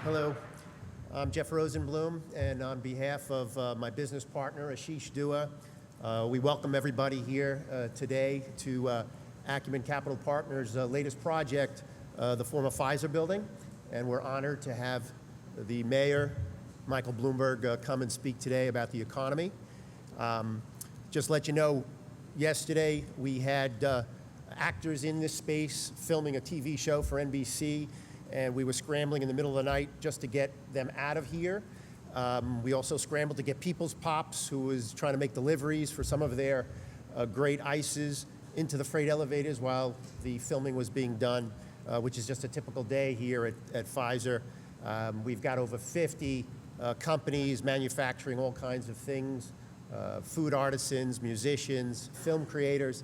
Hello, I'm Jeff Rosenblum, and on behalf of my business partner, Ashish Dua, we welcome everybody here today to Acumen Capital Partners' latest project, the former Pfizer building, and we're honored to have the mayor, Michael Bloomberg, come and speak today about the economy. Just to let you know, yesterday we had actors in this space filming a TV show for NBC, and we were scrambling in the middle of the night just to get them out of here. We also scrambled to get People's Pops, who was trying to make deliveries for some of their great ices, into the freight elevators while the filming was being done, which is just a typical day here at Pfizer. We've got over 50 companies manufacturing all kinds of things, food artisans, musicians, film creators,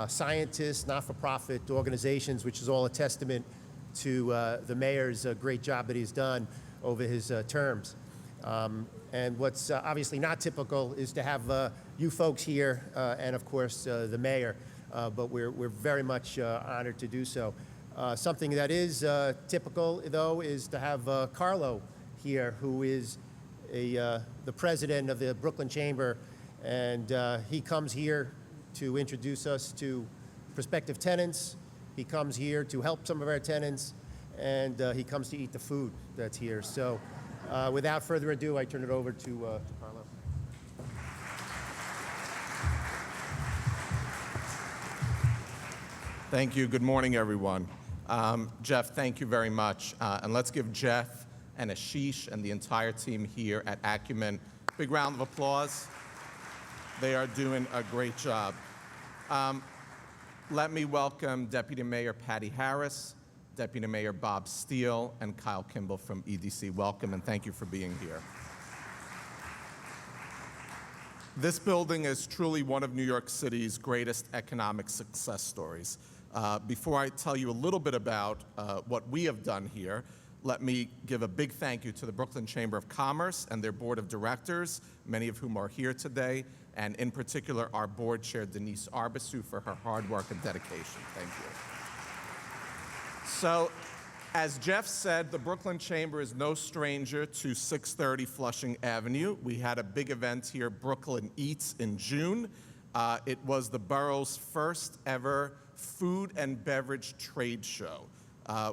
scientists, not-for-profit organizations, which is all a testament to the mayor's great job that he's done over his terms. And what's obviously not typical is to have you folks here and, of course, the mayor, but we're very much honored to do so. Something that is typical, though, is to have Carlo here, who is the president of the Brooklyn Chamber, and he comes here to introduce us to prospective tenants. He comes here to help some of our tenants, and he comes to eat the food that's here. So without further ado, I turn it over to Carlo. Thank you. Good morning, everyone. Jeff, thank you very much. And let's give Jeff and Ashish and the entire team here at Acumen a big round of applause. They are doing a great job. Let me welcome Deputy Mayor Patty Harris, Deputy Mayor Bob Steele, and Kyle Kimball from EDC. Welcome, and thank you for being here. This building is truly one of New York City's greatest economic success stories. Before I tell you a little bit about what we have done here, let me give a big thank you to the Brooklyn Chamber of Commerce and their board of directors, many of whom are here today, and in particular our board chair, Denise Arbisu, for her hard work and dedication. Thank you. So, as Jeff said, the Brooklyn Chamber is no stranger to 630 Flushing Avenue. We had a big event here, Brooklyn Eats, in June. It was the borough's first ever food and beverage trade show.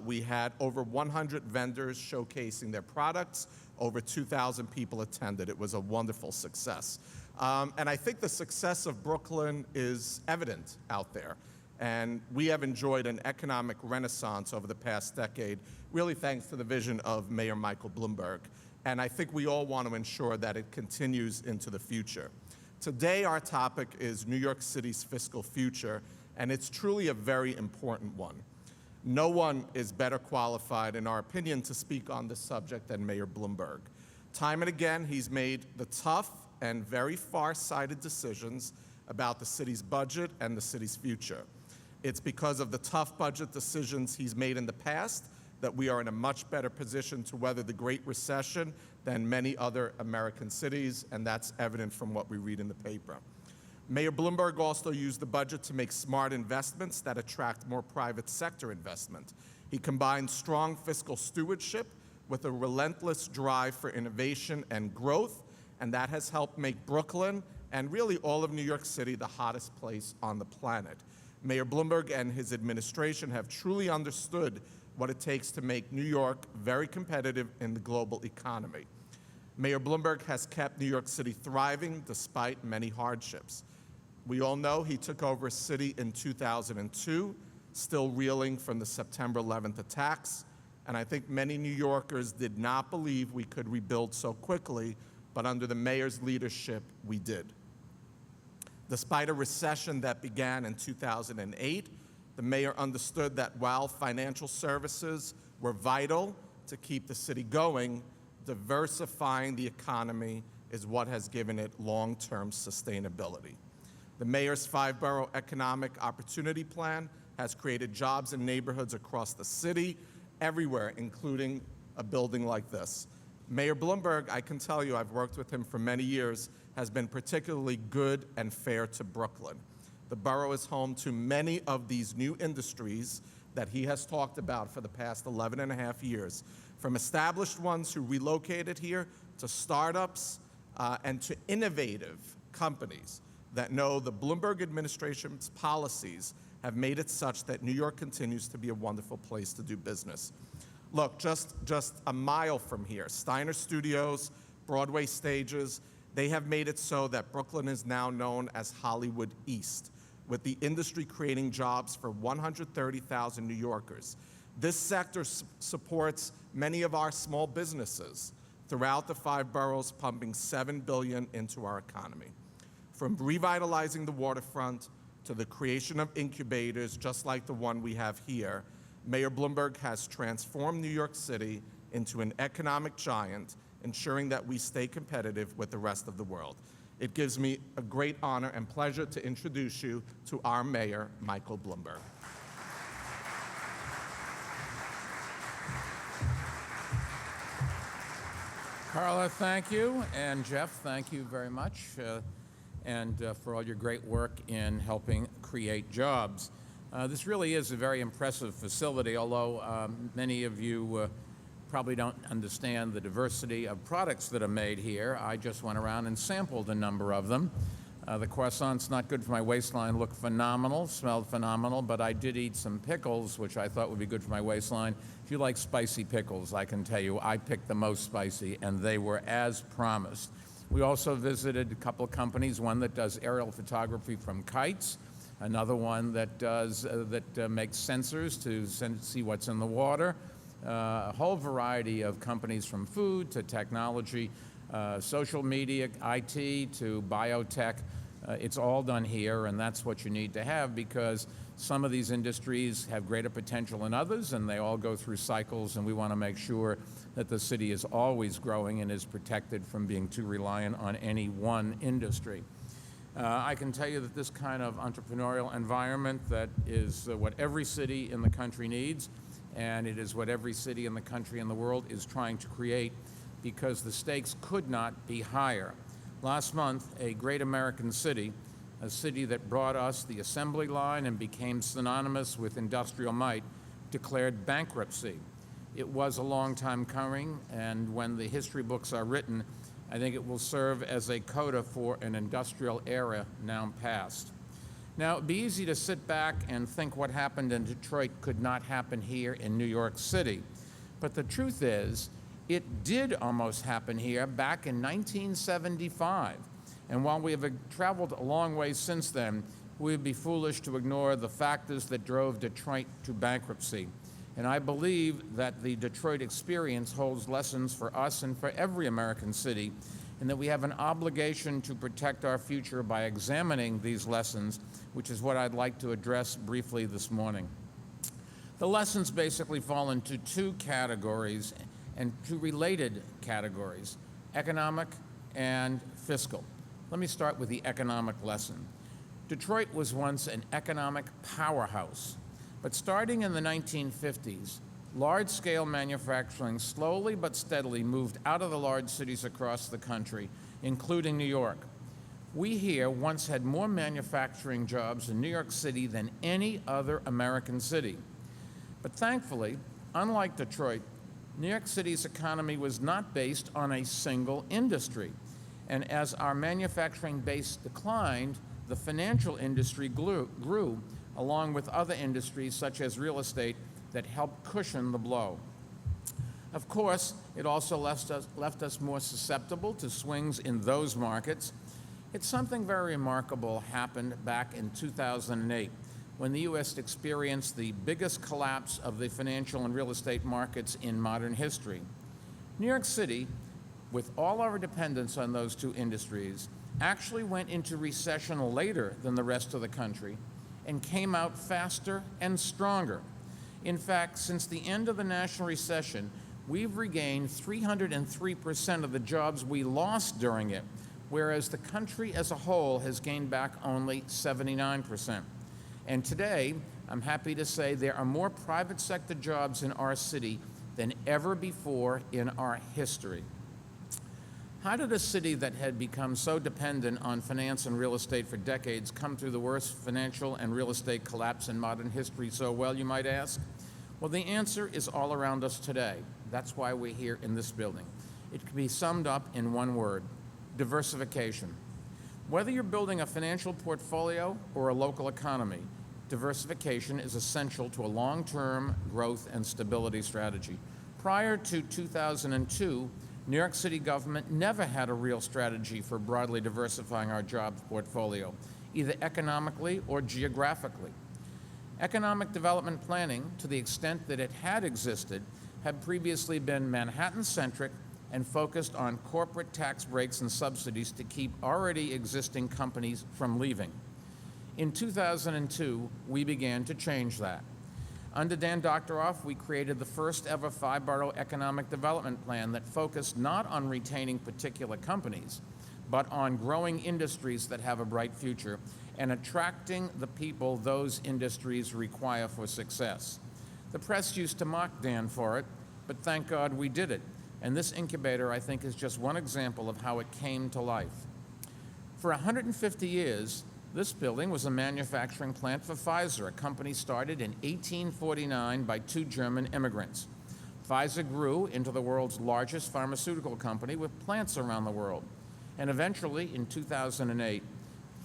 We had over 100 vendors showcasing their products. Over 2,000 people attended. It was a wonderful success. And I think the success of Brooklyn is evident out there. And we have enjoyed an economic renaissance over the past decade, really thanks to the vision of Mayor Michael Bloomberg. And I think we all want to ensure that it continues into the future. Today, our topic is New York City's fiscal future, and it's truly a very important one. No one is better qualified, in our opinion, to speak on this subject than Mayor Bloomberg. Time and again, he's made the tough and very far-sighted decisions about the city's budget and the city's future. It's because of the tough budget decisions he's made in the past that we are in a much better position to weather the Great Recession than many other American cities, and that's evident from what we read in the paper. Mayor Bloomberg also used the budget to make smart investments that attract more private sector investment. He combined strong fiscal stewardship with a relentless drive for innovation and growth, and that has helped make Brooklyn and really all of New York City the hottest place on the planet. Mayor Bloomberg and his administration have truly understood what it takes to make New York very competitive in the global economy. Mayor Bloomberg has kept New York City thriving despite many hardships. We all know he took over a city in 2002, still reeling from the September 11th attacks, and I think many New Yorkers did not believe we could rebuild so quickly, but under the mayor's leadership, we did. Despite a recession that began in 2008, the mayor understood that while financial services were vital to keep the city going, diversifying the economy is what has given it long-term sustainability. The mayor's 5-borough economic opportunity plan has created jobs in neighborhoods across the city, everywhere, including a building like this. Mayor Bloomberg, I can tell you, I've worked with him for many years, has been particularly good and fair to Brooklyn. The borough is home to many of these new industries that he has talked about for the past 11 and a half years, from established ones who relocated here to startups and to innovative companies that know the Bloomberg administration's policies have made it such that New York continues to be a wonderful place to do business. Look, just a mile from here, Steiner Studios, Broadway Stages, they have made it so that Brooklyn is now known as Hollywood East, with the industry creating jobs for 130,000 New Yorkers. This sector supports many of our small businesses throughout the 5 boroughs, pumping $7 billion into our economy. From revitalizing the waterfront to the creation of incubators, just like the one we have here, Mayor Bloomberg has transformed New York City into an economic giant, ensuring that we stay competitive with the rest of the world. It gives me a great honor and pleasure to introduce you to our mayor, Michael Bloomberg. Carla, thank you, and Jeff, thank you very much, for all your great work in helping create jobs. This really is a very impressive facility, although many of you probably don't understand the diversity of products that are made here. I just went around and sampled a number of them. The croissants, not good for my waistline, look phenomenal, smelled phenomenal, but I did eat some pickles, which I thought would be good for my waistline. If you like spicy pickles, I can tell you I picked the most spicy, and they were as promised. We also visited a couple of companies, one that does aerial photography from kites, another one that makes sensors to see what's in the water, a whole variety of companies from food to technology, social media, IT to biotech. It's all done here, and that's what you need to have, because some of these industries have greater potential than others, and they all go through cycles, and we want to make sure that the city is always growing and is protected from being too reliant on any one industry. I can tell you that this kind of entrepreneurial environment that is what every city in the country needs, and it is what every city in the country and the world is trying to create, because the stakes could not be higher. Last month, a great American city, a city that brought us the assembly line and became synonymous with industrial might, declared bankruptcy. It was a long time coming, and when the history books are written, I think it will serve as a coda for an industrial era now past. Now, it'd be easy to sit back and think what happened in Detroit could not happen here in New York City. But the truth is, it did almost happen here back in 1975. And while we have traveled a long way since then, we would be foolish to ignore the factors that drove Detroit to bankruptcy. And I believe that the Detroit experience holds lessons for us and for every American city, and that we have an obligation to protect our future by examining these lessons, which is what I'd like to address briefly this morning. The lessons basically fall into 2 categories, and 2 related categories: economic and fiscal. Let me start with the economic lesson. Detroit was once an economic powerhouse, but starting in the 1950s, large-scale manufacturing slowly but steadily moved out of the large cities across the country, including New York. We here once had more manufacturing jobs in New York City than any other American city. But thankfully, unlike Detroit, New York City's economy was not based on a single industry. And as our manufacturing base declined, the financial industry grew along with other industries such as real estate that helped cushion the blow. Of course, it also left us more susceptible to swings in those markets. It's something very remarkable happened back in 2008, when the U.S. experienced the biggest collapse of the financial and real estate markets in modern history. New York City, with all our dependence on those 2 industries, actually went into recession later than the rest of the country and came out faster and stronger. In fact, since the end of the national recession, we've regained 303% of the jobs we lost during it, whereas the country as a whole has gained back only 79%. And today, I'm happy to say there are more private sector jobs in our city than ever before in our history. How did a city that had become so dependent on finance and real estate for decades come through the worst financial and real estate collapse in modern history so well, you might ask? Well, the answer is all around us today. That's why we're here in this building. It can be summed up in one word: diversification. Whether you're building a financial portfolio or a local economy, diversification is essential to a long-term growth and stability strategy. Prior to 2002, New York City government never had a real strategy for broadly diversifying our jobs portfolio, either economically or geographically. Economic development planning, to the extent that it had existed, had previously been Manhattan-centric and focused on corporate tax breaks and subsidies to keep already existing companies from leaving. In 2002, we began to change that. Under Dan Doctoroff, we created the first ever five-borough economic development plan that focused not on retaining particular companies, but on growing industries that have a bright future and attracting the people those industries require for success. The press used to mock Dan for it, but thank God we did it. And this incubator, I think, is just one example of how it came to life. For 150 years, this building was a manufacturing plant for Pfizer, a company started in 1849 by two German immigrants. Pfizer grew into the world's largest pharmaceutical company with plants around the world. And eventually, in 2008,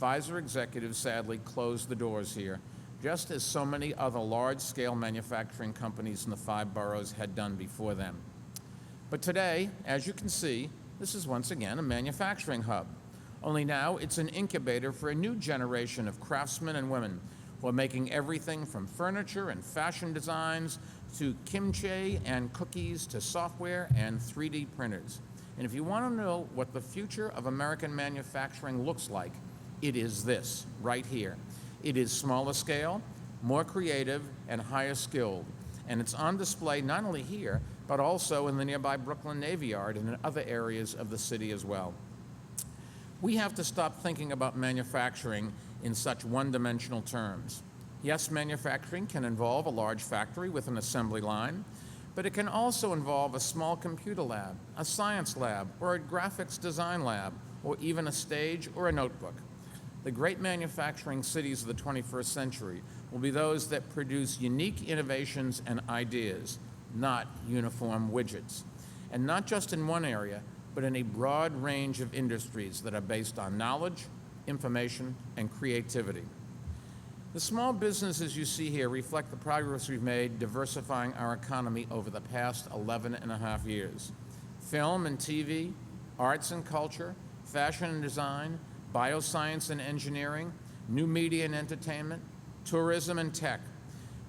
Pfizer executives sadly closed the doors here, just as so many other large-scale manufacturing companies in the five boroughs had done before them. But today, as you can see, this is once again a manufacturing hub. Only now it's an incubator for a new generation of craftsmen and women who are making everything from furniture and fashion designs to kimchi and cookies to software and 3D printers. And if you want to know what the future of American manufacturing looks like, it is this, right here. It is smaller scale, more creative, and higher skilled. And it's on display not only here, but also in the nearby Brooklyn Navy Yard and in other areas of the city as well. We have to stop thinking about manufacturing in such one-dimensional terms. Yes, manufacturing can involve a large factory with an assembly line, but it can also involve a small computer lab, a science lab, or a graphics design lab, or even a stage or a notebook. The great manufacturing cities of the 21st century will be those that produce unique innovations and ideas, not uniform widgets. And not just in one area, but in a broad range of industries that are based on knowledge, information, and creativity. The small businesses you see here reflect the progress we've made diversifying our economy over the past 11 and a half years. Film and TV, arts and culture, fashion and design, bioscience and engineering, new media and entertainment, tourism and tech.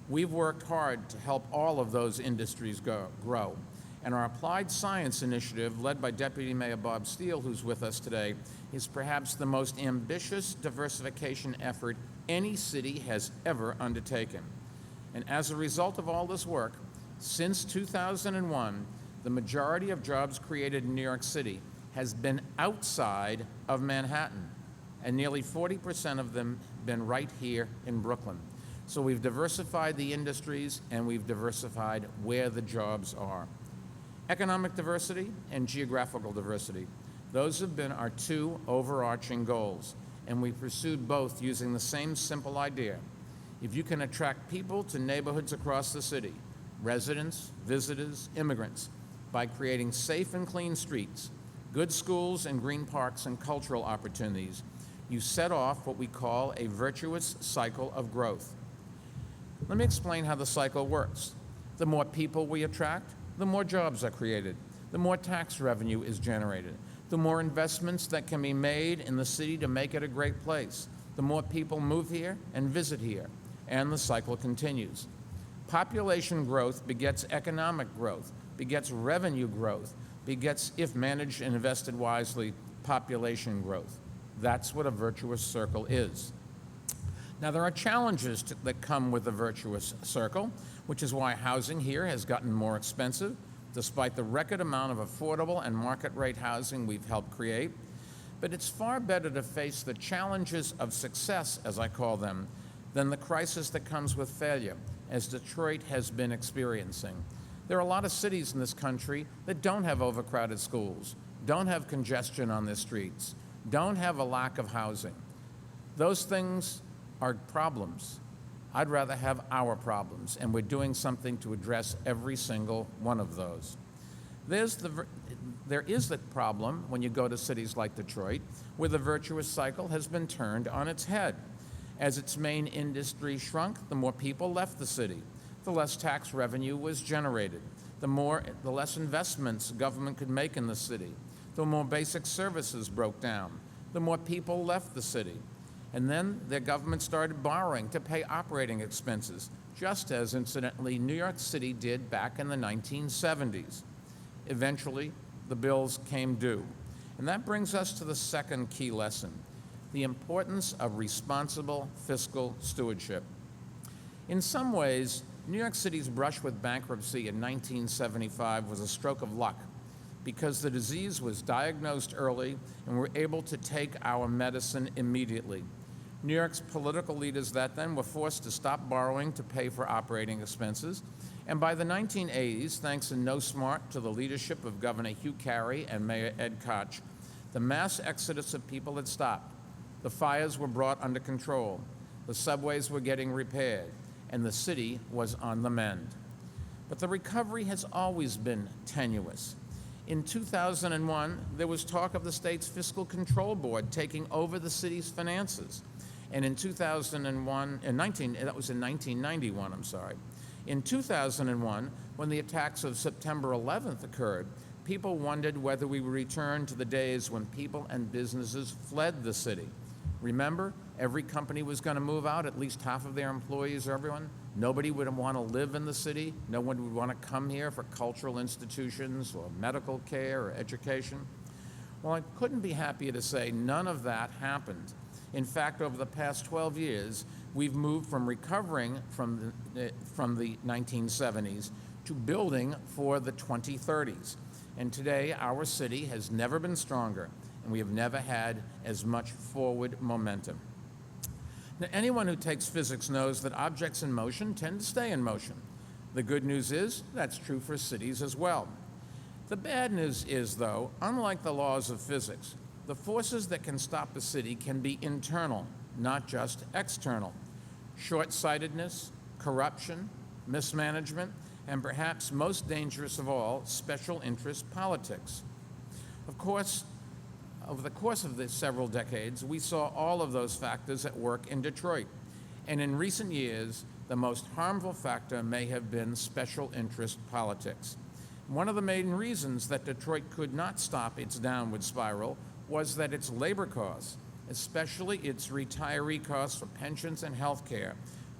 We've worked hard to help all of those industries grow. And our Applied Science Initiative, led by Deputy Mayor Bob Steele, who's with us today, is perhaps the most ambitious diversification effort any city has ever undertaken. And as a result of all this work, since 2001, the majority of jobs created in New York City has been outside of Manhattan, and nearly 40% of them been right here in Brooklyn. So we've diversified the industries, and we've diversified where the jobs are. Economic diversity and geographical diversity. Those have been our two overarching goals, and we pursued both using the same simple idea. If you can attract people to neighborhoods across the city, residents, visitors, immigrants, by creating safe and clean streets, good schools and green parks and cultural opportunities, you set off what we call a virtuous cycle of growth. Let me explain how the cycle works. The more people we attract, the more jobs are created, the more tax revenue is generated, the more investments that can be made in the city to make it a great place, the more people move here and visit here, and the cycle continues. Population growth begets economic growth, begets revenue growth, begets, if managed and invested wisely, population growth. That's what a virtuous circle is. Now, there are challenges that come with the virtuous circle, which is why housing here has gotten more expensive, despite the record amount of affordable and market rate housing we've helped create. But it's far better to face the challenges of success, as I call them, than the crisis that comes with failure, as Detroit has been experiencing. There are a lot of cities in this country that don't have overcrowded schools, don't have congestion on the streets, don't have a lack of housing. Those things are problems. I'd rather have our problems, and we're doing something to address every single one of those. There is the problem when you go to cities like Detroit, where the virtuous cycle has been turned on its head. As its main industry shrunk, the more people left the city, the less tax revenue was generated, the less investments government could make in the city, the more basic services broke down, the more people left the city. And then their government started borrowing to pay operating expenses, just as, incidentally, New York City did back in the 1970s. Eventually, the bills came due. And that brings us to the second key lesson, the importance of responsible fiscal stewardship. In some ways, New York City's brush with bankruptcy in 1975 was a stroke of luck, because the disease was diagnosed early and we were able to take our medicine immediately. New York's political leaders then were forced to stop borrowing to pay for operating expenses, and by the 1980s, thanks in no smart to the leadership of Governor Hugh Carey and Mayor Ed Koch, the mass exodus of people had stopped. The fires were brought under control, the subways were getting repaired, and the city was on the mend. But the recovery has always been tenuous. In 2001, there was talk of the state's Fiscal Control Board taking over the city's finances. And in 1991, I'm sorry. In 2001, when the attacks of September 11th occurred, people wondered whether we would return to the days when people and businesses fled the city. Remember, every company was going to move out, at least half of their employees, everyone. Nobody would want to live in the city. No one would want to come here for cultural institutions or medical care or education. Well, I couldn't be happier to say none of that happened. In fact, over the past 12 years, we've moved from recovering from the 1970s to building for the 2030s. And today, our city has never been stronger, and we have never had as much forward momentum. Now, anyone who takes physics knows that objects in motion tend to stay in motion. The good news is that's true for cities as well. The bad news is, though, unlike the laws of physics, the forces that can stop a city can be internal, not just external. Short-sightedness, corruption, mismanagement, and perhaps most dangerous of all, special interest politics. Of course, over the course of the several decades, we saw all of those factors at work in Detroit. And in recent years, the most harmful factor may have been special interest politics. One of the main reasons that Detroit could not stop its downward spiral was that its labor costs, especially its retiree costs for pensions and health care,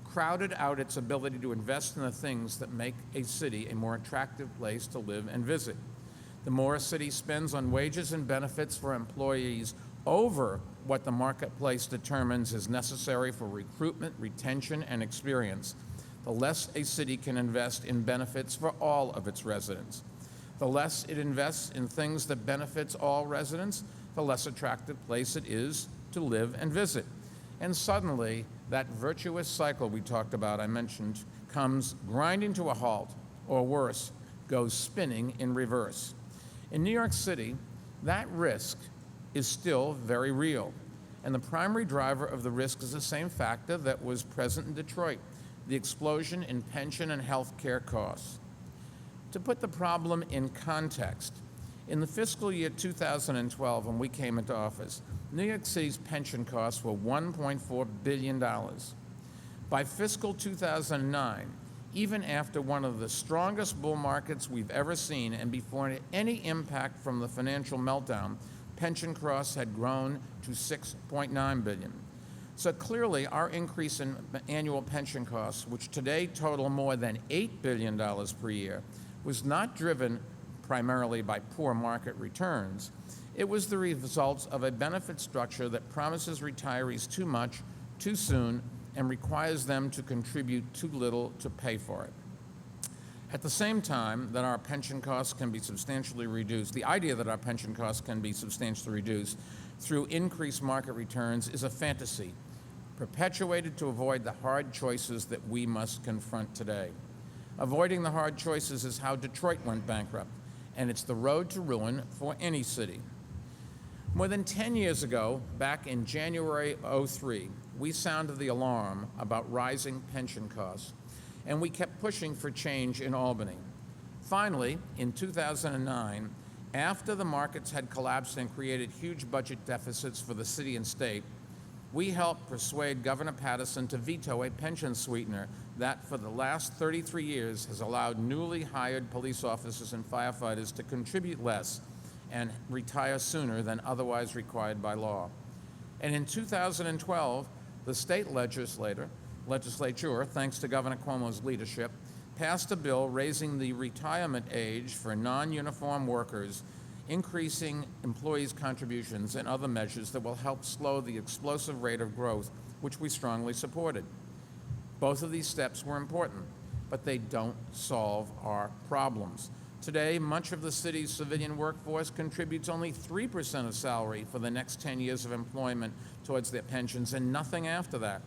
crowded out its ability to invest in the things that make a city a more attractive place to live and visit. The more a city spends on wages and benefits for employees over what the marketplace determines is necessary for recruitment, retention, and experience, the less a city can invest in benefits for all of its residents. The less it invests in things that benefits all residents, the less attractive place it is to live and visit. And suddenly, that virtuous cycle we talked about, I mentioned, comes grinding to a halt, or worse, goes spinning in reverse. In New York City, that risk is still very real. And the primary driver of the risk is the same factor that was present in Detroit, the explosion in pension and health care costs. To put the problem in context, in the fiscal year 2012, when we came into office, New York City's pension costs were $1.4 billion. By fiscal 2009, even after one of the strongest bull markets we've ever seen and before any impact from the financial meltdown, pension costs had grown to $6.9 billion. So clearly, our increase in annual pension costs, which today total more than $8 billion per year, was not driven primarily by poor market returns. It was the result of a benefit structure that promises retirees too much, too soon, and requires them to contribute too little to pay for it. At the same time that our pension costs can be substantially reduced, the idea that our pension costs can be substantially reduced through increased market returns is a fantasy, perpetuated to avoid the hard choices that we must confront today. Avoiding the hard choices is how Detroit went bankrupt, and it's the road to ruin for any city. More than 10 years ago, back in January '03, we sounded the alarm about rising pension costs, and we kept pushing for change in Albany. Finally, in 2009, after the markets had collapsed and created huge budget deficits for the city and state, we helped persuade Governor Patterson to veto a pension sweetener that for the last 33 years has allowed newly hired police officers and firefighters to contribute less and retire sooner than otherwise required by law. And in 2012, the state legislature, thanks to Governor Cuomo's leadership, passed a bill raising the retirement age for non-uniform workers, increasing employees' contributions, and other measures that will help slow the explosive rate of growth, which we strongly supported. Both of these steps were important, but they don't solve our problems. Today, much of the city's civilian workforce contributes only 3% of salary for the next 10 years of employment towards their pensions and nothing after that.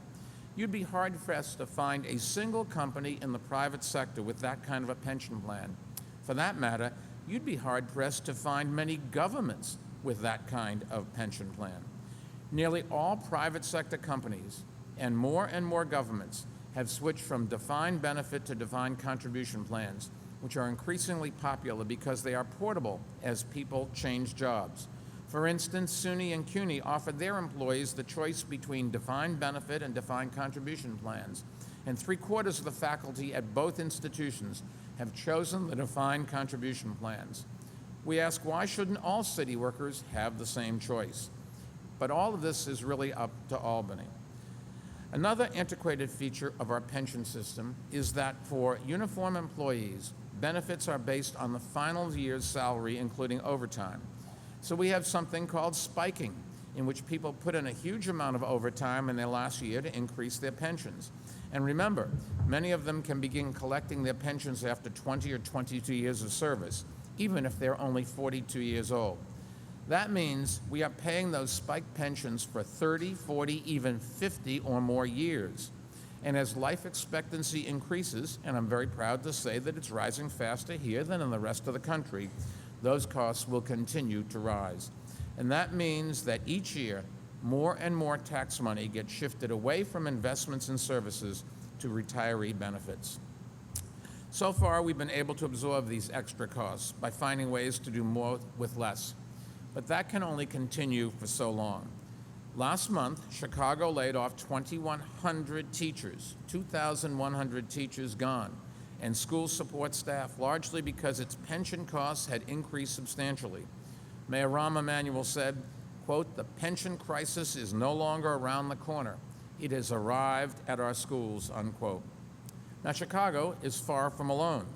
You'd be hard-pressed to find a single company in the private sector with that kind of a pension plan. For that matter, you'd be hard-pressed to find many governments with that kind of pension plan. Nearly all private sector companies and more governments have switched from defined benefit to defined contribution plans, which are increasingly popular because they are portable as people change jobs. For instance, SUNY and CUNY offered their employees the choice between defined benefit and defined contribution plans, and 3/4 of the faculty at both institutions have chosen the defined contribution plans. We ask, why shouldn't all city workers have the same choice? But all of this is really up to Albany. Another antiquated feature of our pension system is that for uniform employees, benefits are based on the final year's salary, including overtime. So we have something called spiking, in which people put in a huge amount of overtime in their last year to increase their pensions. And remember, many of them can begin collecting their pensions after 20 or 22 years of service, even if they're only 42 years old. That means we are paying those spiked pensions for 30, 40, even 50 or more years. And as life expectancy increases, and I'm very proud to say that it's rising faster here than in the rest of the country, those costs will continue to rise. And that means that each year, more and more tax money gets shifted away from investments and services to retiree benefits. So far, we've been able to absorb these extra costs by finding ways to do more with less. But that can only continue for so long. Last month, Chicago laid off 2,100 teachers, 2,100 teachers gone, and school support staff, largely because its pension costs had increased substantially. Mayor Rahm Emanuel said, quote, "The pension crisis is no longer around the corner. It has arrived at our schools," unquote. Now, Chicago is far from alone.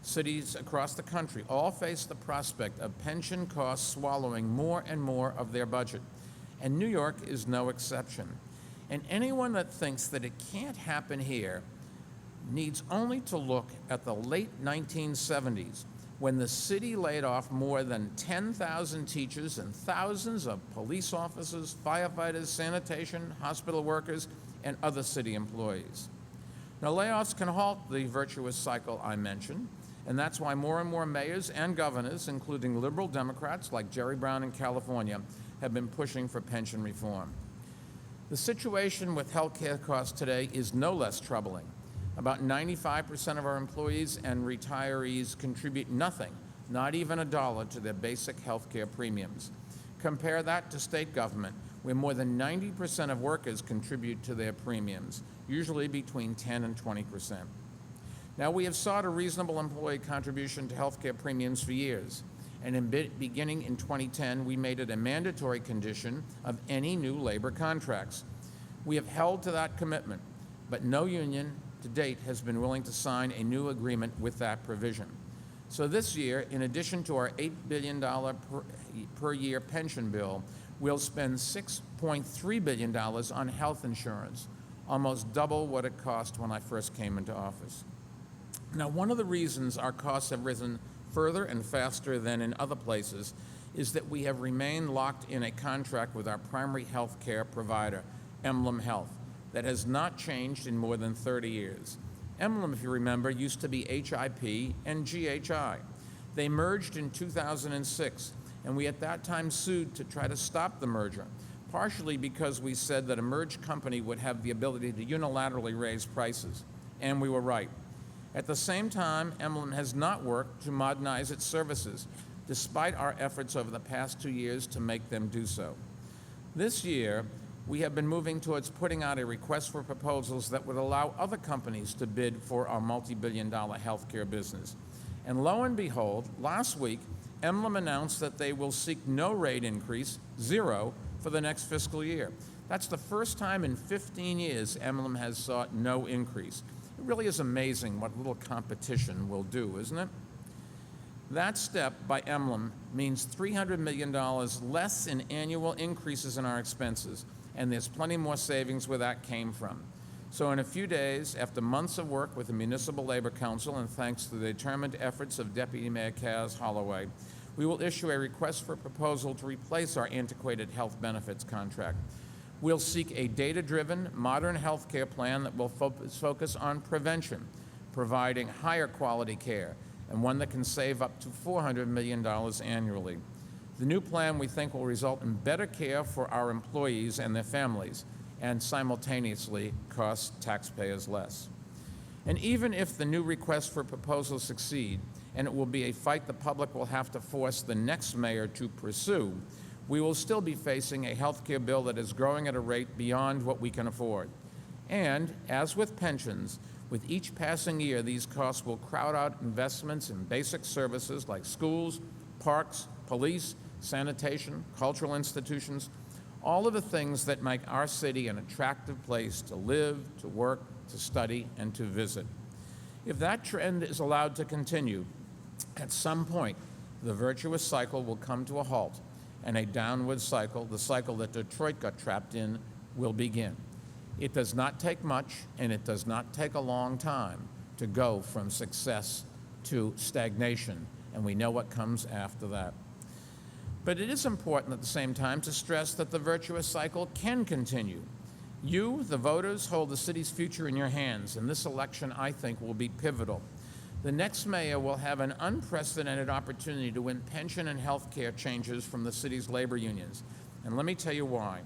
Cities across the country all face the prospect of pension costs swallowing more and more of their budget. And New York is no exception. And anyone that thinks that it can't happen here needs only to look at the late 1970s, when the city laid off more than 10,000 teachers and thousands of police officers, firefighters, sanitation, hospital workers, and other city employees. Now, layoffs can halt the virtuous cycle I mentioned, and that's why more and more mayors and governors, including liberal Democrats like Jerry Brown in California, have been pushing for pension reform. The situation with health care costs today is no less troubling. About 95% of our employees and retirees contribute nothing, not even $1, to their basic health care premiums. Compare that to state government, where more than 90% of workers contribute to their premiums, usually between 10 and 20%. Now, we have sought a reasonable employee contribution to health care premiums for years. And beginning in 2010, we made it a mandatory condition of any new labor contracts. We have held to that commitment, but no union to date has been willing to sign a new agreement with that provision. So this year, in addition to our $8 billion per year pension bill, we'll spend $6.3 billion on health insurance, almost double what it cost when I first came into office. Now, one of the reasons our costs have risen further and faster than in other places is that we have remained locked in a contract with our primary health care provider, Emblem Health, that has not changed in more than 30 years. Emblem, if you remember, used to be HIP and GHI. They merged in 2006, and we at that time sued to try to stop the merger, partially because we said that a merged company would have the ability to unilaterally raise prices, and we were right. At the same time, Emblem has not worked to modernize its services, despite our efforts over the past 2 years to make them do so. This year, we have been moving towards putting out a request for proposals that would allow other companies to bid for our multi-billion-dollar healthcare business. And lo and behold, last week, Emblem announced that they will seek no rate increase, zero, for the next fiscal year. That's the first time in 15 years Emblem has sought no increase. It really is amazing what little competition will do, isn't it? That step by Emblem means $300 million less in annual increases in our expenses, and there's plenty more savings where that came from. So in a few days, after months of work with the Municipal Labor Council and thanks to the determined efforts of Deputy Mayor Kaz Holloway, we will issue a request for proposal to replace our antiquated health benefits contract. We'll seek a data-driven, modern health care plan that will focus on prevention, providing higher quality care, and one that can save up to $400 million annually. The new plan, we think, will result in better care for our employees and their families, and simultaneously cost taxpayers less. And even if the new request for proposals succeed, and it will be a fight the public will have to force the next mayor to pursue, we will still be facing a health care bill that is growing at a rate beyond what we can afford. And, as with pensions, with each passing year, these costs will crowd out investments in basic services like schools, parks, police, sanitation, cultural institutions, all of the things that make our city an attractive place to live, to work, to study, and to visit. If that trend is allowed to continue, at some point, the virtuous cycle will come to a halt, and a downward cycle, the cycle that Detroit got trapped in, will begin. It does not take much, and it does not take a long time to go from success to stagnation, and we know what comes after that. But it is important at the same time to stress that the virtuous cycle can continue. You, the voters, hold the city's future in your hands, and this election, I think, will be pivotal. The next mayor will have an unprecedented opportunity to win pension and health care changes from the city's labor unions, and let me tell you why.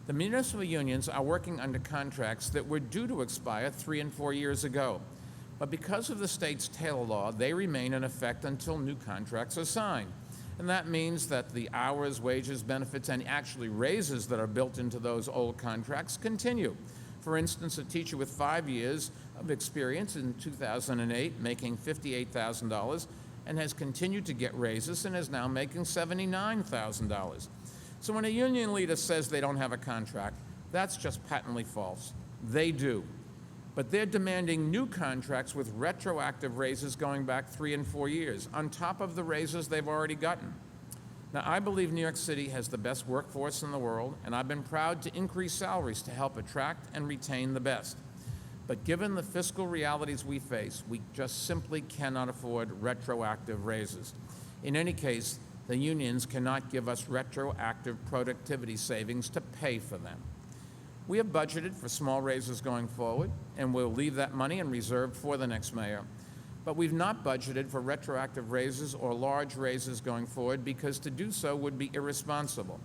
The municipal unions are working under contracts that were due to expire 3 and 4 years ago. But because of the state's Taylor law, they remain in effect until new contracts are signed. And that means that the hours, wages, benefits, and actually raises that are built into those old contracts continue. For instance, a teacher with 5 years of experience in 2008 making $58,000 and has continued to get raises and is now making $79,000. So when a union leader says they don't have a contract, that's just patently false. They do. But they're demanding new contracts with retroactive raises going back 3 and 4 years, on top of the raises they've already gotten. Now, I believe New York City has the best workforce in the world, and I've been proud to increase salaries to help attract and retain the best. But given the fiscal realities we face, we just simply cannot afford retroactive raises. In any case, the unions cannot give us retroactive productivity savings to pay for them. We have budgeted for small raises going forward, and we'll leave that money in reserve for the next mayor. But we've not budgeted for retroactive raises or large raises going forward because to do so would be irresponsible.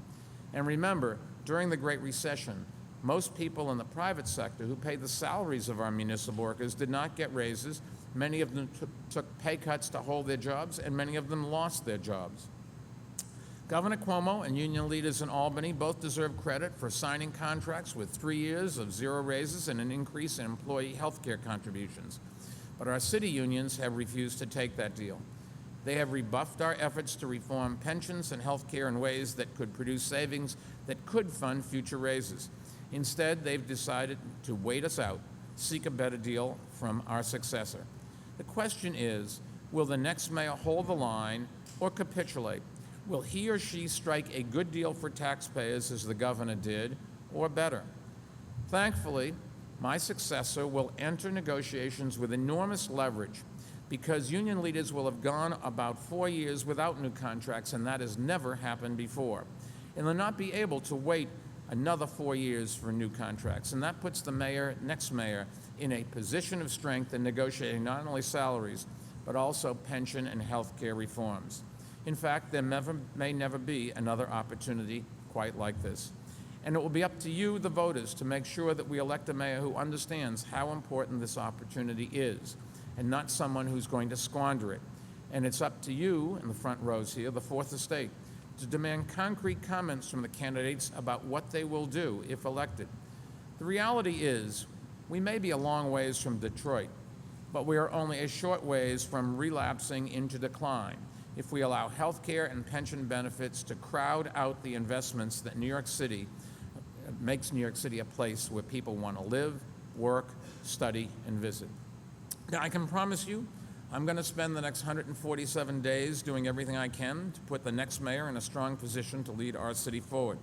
And remember, during the Great Recession, most people in the private sector who paid the salaries of our municipal workers did not get raises. Many of them took pay cuts to hold their jobs, and many of them lost their jobs. Governor Cuomo and union leaders in Albany both deserve credit for signing contracts with 3 years of zero raises and an increase in employee health care contributions. But our city unions have refused to take that deal. They have rebuffed our efforts to reform pensions and health care in ways that could produce savings that could fund future raises. Instead, they've decided to wait us out, seek a better deal from our successor. The question is, will the next mayor hold the line or capitulate? Will he or she strike a good deal for taxpayers as the governor did, or better? Thankfully, my successor will enter negotiations with enormous leverage because union leaders will have gone about 4 years without new contracts, and that has never happened before. And they'll not be able to wait another 4 years for new contracts. And that puts the next mayor, in a position of strength in negotiating not only salaries, but also pension and health care reforms. In fact, there may never be another opportunity quite like this. And it will be up to you, the voters, to make sure that we elect a mayor who understands how important this opportunity is, and not someone who's going to squander it. And it's up to you, in the front rows here, the Fourth Estate, to demand concrete comments from the candidates about what they will do if elected. The reality is, we may be a long ways from Detroit, but we are only a short ways from relapsing into decline if we allow health care and pension benefits to crowd out the investments that makes New York City a place where people want to live, work, study, and visit. Now, I can promise you, I'm going to spend the next 147 days doing everything I can to put the next mayor in a strong position to lead our city forward.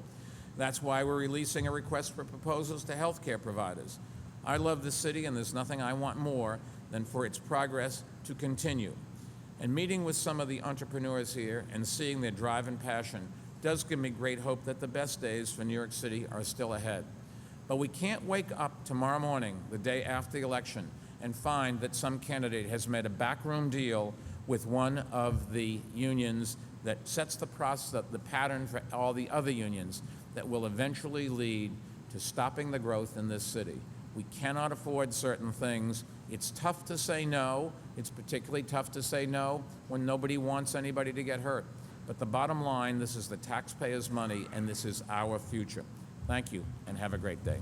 That's why we're releasing a request for proposals to health care providers. I love this city, and there's nothing I want more than for its progress to continue. And meeting with some of the entrepreneurs here and seeing their drive and passion does give me great hope that the best days for New York City are still ahead. But we can't wake up tomorrow morning, the day after the election, and find that some candidate has made a backroom deal with one of the unions that sets the process, the pattern for all the other unions that will eventually lead to stopping the growth in this city. We cannot afford certain things. It's tough to say no. It's particularly tough to say no when nobody wants anybody to get hurt. But the bottom line, this is the taxpayers' money, and this is our future. Thank you, and have a great day.